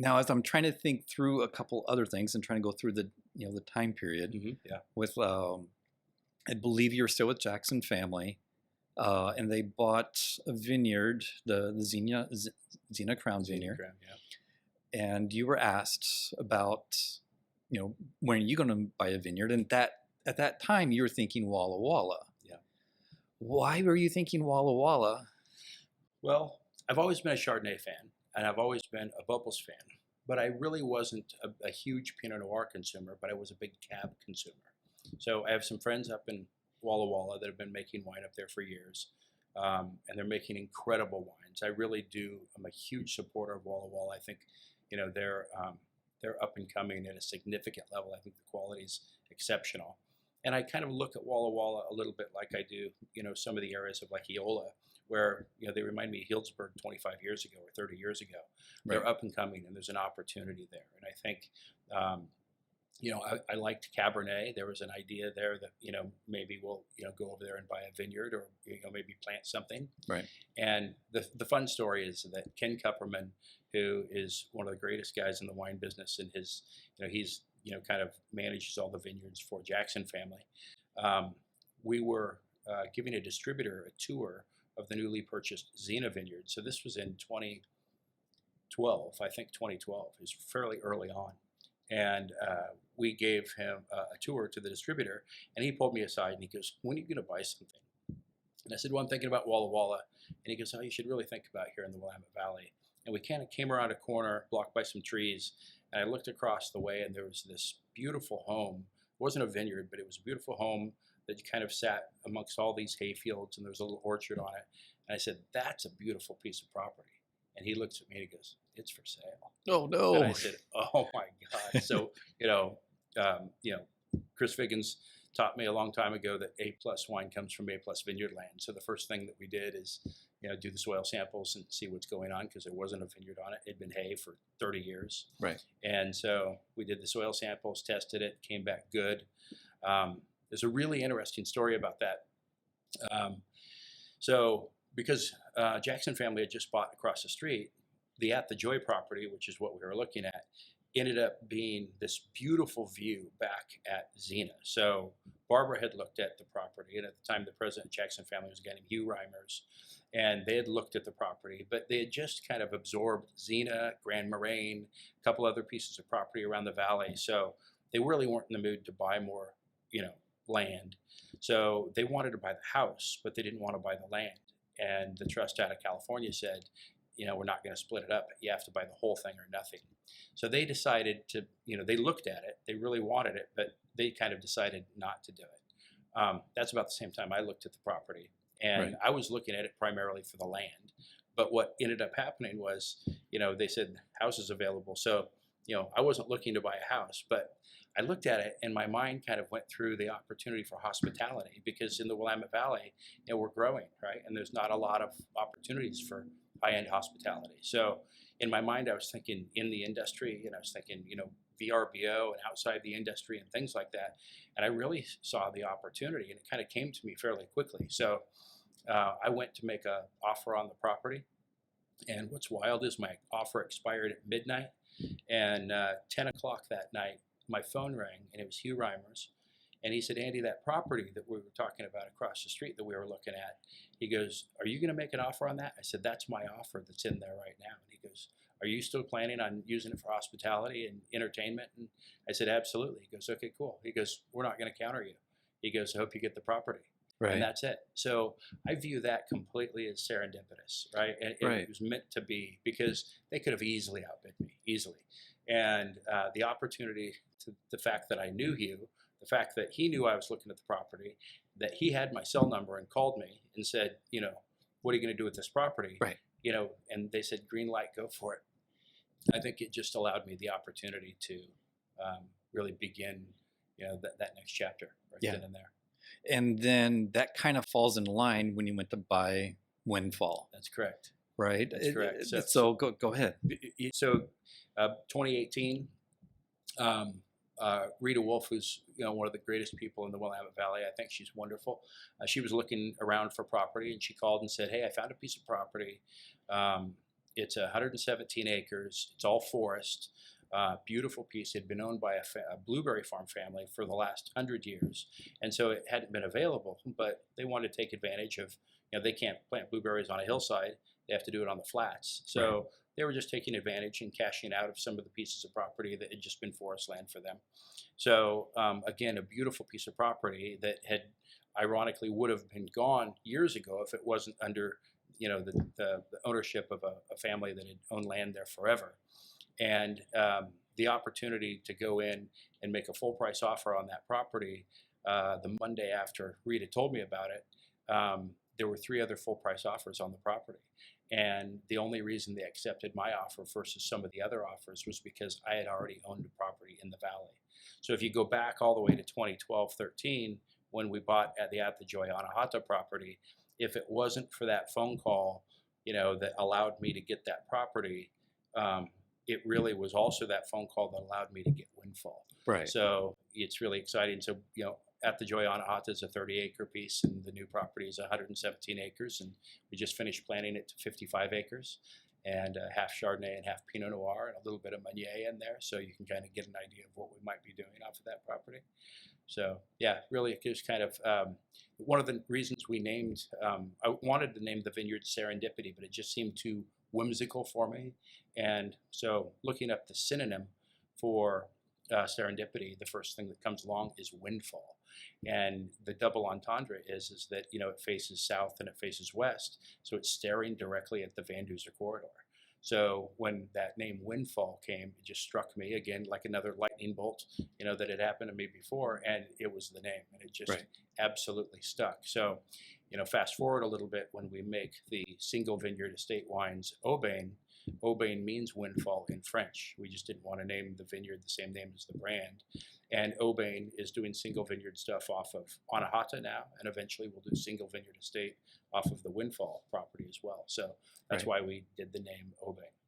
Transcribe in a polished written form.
Now, as I'm trying to think through a couple other things and trying to go through the the time period Yeah. with, I believe you're still with Jackson family, and they bought a vineyard, the Xena Crown Vineyard, Yeah. and you were asked about, when are you going to buy a vineyard? And at that time you were thinking Walla Walla. Yeah. Why were you thinking Walla Walla? Well, I've always been a Chardonnay fan, and I've always been a Bubbles fan, but I really wasn't a huge Pinot Noir consumer, but I was a big Cab consumer. So I have some friends up in Walla Walla that have been making wine up there for years, and they're making incredible wines. I really do. I'm a huge supporter of Walla Walla. I think, they're up and coming at a significant level. I think the quality is exceptional, and I kind of look at Walla Walla a little bit like I do, some of the areas of like Eola, where they remind me of Healdsburg 25 years ago or 30 years ago. They're Right. up and coming, and there's an opportunity there. And I think, I liked Cabernet. There was an idea there that maybe we'll go over there and buy a vineyard, or maybe plant something. Right. And the fun story is that Ken Kupperman, who is one of the greatest guys in the wine business, and he's kind of manages all the vineyards for Jackson family. We were giving a distributor a tour of the newly purchased Xena vineyard. So this was in 2012, I think 2012. It was fairly early on. And we gave him a tour to the distributor, and he pulled me aside and he goes, "When are you going to buy something?" And I said, "Well, I'm thinking about Walla Walla." And he goes, "Oh, you should really think about here in the Willamette Valley." And we kind of came around a corner blocked by some trees, and I looked across the way, and there was this beautiful home. It wasn't a vineyard, but it was a beautiful home that you kind of sat amongst all these hay fields, and there was a little orchard on it. And I said, "That's a beautiful piece of property." And he looks at me and he goes, "It's for sale." Oh no! And I said, "Oh my God!" So Chris Figgins taught me a long time ago that A+ wine comes from A+ vineyard land. So the first thing that we did is do the soil samples and see what's going on, because there wasn't a vineyard on it. It'd been hay for 30 years. Right. And so we did the soil samples, tested it, came back good. There's a really interesting story about that. So because Jackson family had just bought across the street, the At the Joy property, which is what we were looking at, ended up being this beautiful view back at Xena. So Barbara had looked at the property, and at the time the president of Jackson family was a guy named Hugh Reimers, and they had looked at the property, but they had just kind of absorbed Xena, Grand Moraine, a couple other pieces of property around the valley. So they really weren't in the mood to buy more, land. So they wanted to buy the house, but they didn't want to buy the land. And the trust out of California said, we're not going to split it up. You have to buy the whole thing or nothing. So they decided to, they looked at it. They really wanted it, but they kind of decided not to do it. That's about the same time I looked at the property. And Right. I was looking at it primarily for the land. But what ended up happening was, they said house is available. So, I wasn't looking to buy a house, but I looked at it and my mind kind of went through the opportunity for hospitality, because in the Willamette Valley, we're growing, right? And there's not a lot of opportunities for high-end hospitality. So in my mind, I was thinking in the industry, and I was thinking, VRBO and outside the industry and things like that. And I really saw the opportunity, and it kind of came to me fairly quickly. So I went to make an offer on the property. And what's wild is my offer expired at midnight, and 10 o'clock that night, my phone rang, and it was Hugh Reimers. And he said, "Andy, that property that we were talking about across the street that we were looking at," he goes, "Are you going to make an offer on that?" I said, "That's my offer that's in there right now." And he goes, "Are you still planning on using it for hospitality and entertainment?" And I said, "Absolutely." He goes, "Okay, cool." He goes, "We're not going to counter you." He goes, "I hope you get the property." Right. And that's it. So I view that completely as serendipitous, right? And Right. it was meant to be, because they could have easily outbid me, easily. And the opportunity, to the fact that I knew Hugh, the fact that he knew I was looking at the property, that he had my cell number and called me and said, "What are you going to do with this property?" Right. And they said, "Green light, go for it." I think it just allowed me the opportunity to really begin, that next chapter right then and there. And then that kind of falls in line when you went to buy Windfall, That's correct. right? That's correct. So go ahead. So 2018, Rita Wolf, who's one of the greatest people in the Willamette Valley, I think she's wonderful. She was looking around for property, and she called and said, "Hey, I found a piece of property. It's 117 acres. It's all forest. Beautiful piece. It had been owned by a blueberry farm family for the last 100 years, and so it hadn't been available. But they wanted to take advantage of, they can't plant blueberries on a hillside. They have to do it on the flats. So Right. they were just taking advantage and cashing out of some of the pieces of property that had just been forest land for them. So again, a beautiful piece of property that had ironically would have been gone years ago if it wasn't under the ownership of a family that had owned land there forever. And the opportunity to go in and make a full price offer on that property the Monday after Rita told me about it, there were three other full price offers on the property. And the only reason they accepted my offer versus some of the other offers was because I had already owned a property in the valley. So if you go back all the way to 2012-13, when we bought at the Joy Anahata property, if it wasn't for that phone call, that allowed me to get that property, it really was also that phone call that allowed me to get Windfall. Right. So it's really exciting. So, at the Joy Anahata is a 30-acre piece, and the new property is 117 acres, and we just finished planting it to 55 acres, and half Chardonnay and half Pinot Noir, and a little bit of Meunier in there, so you can kind of get an idea of what we might be doing off of that property. So yeah, really, just kind of one of the reasons we named. I wanted to name the vineyard Serendipity, but it just seemed too whimsical for me, and so looking up the synonym for serendipity, the first thing that comes along is windfall. And the double entendre is that it faces south and it faces west, so it's staring directly at the Van Duzer corridor. So when that name Windfall came, it just struck me again like another lightning bolt, that had happened to me before, and it was the name, and it just Right. absolutely stuck. So, fast forward a little bit when we make the single vineyard estate wines Aubaine. Aubaine means windfall in French. We just didn't want to name the vineyard the same name as the brand. And Aubaine is doing single vineyard stuff off of Anahata now, and eventually we'll do single vineyard estate off of the Windfall property as well. So that's Right. why we did the name Aubaine.